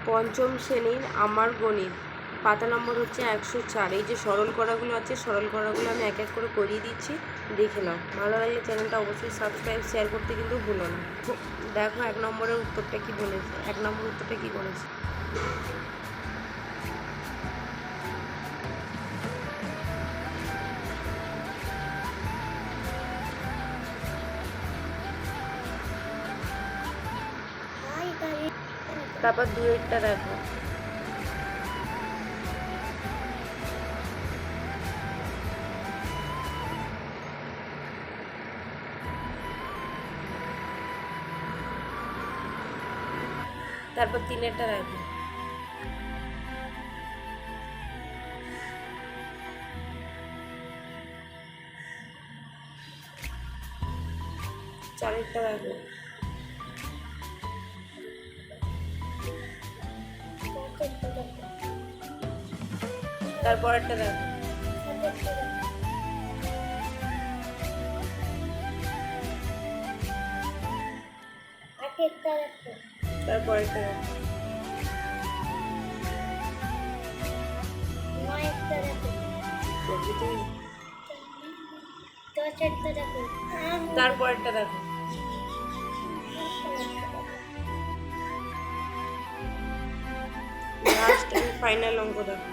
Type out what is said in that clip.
পঞ্চম শ্রেণীর আমার গণিত পাতা নম্বর হচ্ছে 104। এই যে সরল করাগুলো আছে, সরল করাগুলো আমি এক এক করে করিয়ে দিচ্ছি, দেখে নাও। ভালো লাগলে চ্যানেলটা অবশ্যই সাবস্ক্রাইব শেয়ার করতে কিন্তু ভুলো না। দেখো 1 নম্বরের উত্তরটা কি বলেছে, 1 নম্বর উত্তরটা কি বলেছে। তারপর 2-এরটা দেখো। তারপর 3-এরটা দেখো। চারেরটা দেখো। তারপরেরটা দেখো। তারপরেরটা দেখো। তারপরেরটা দেখো। লাস্ট এন্ড ফাইনাল অঙ্ক দেখো।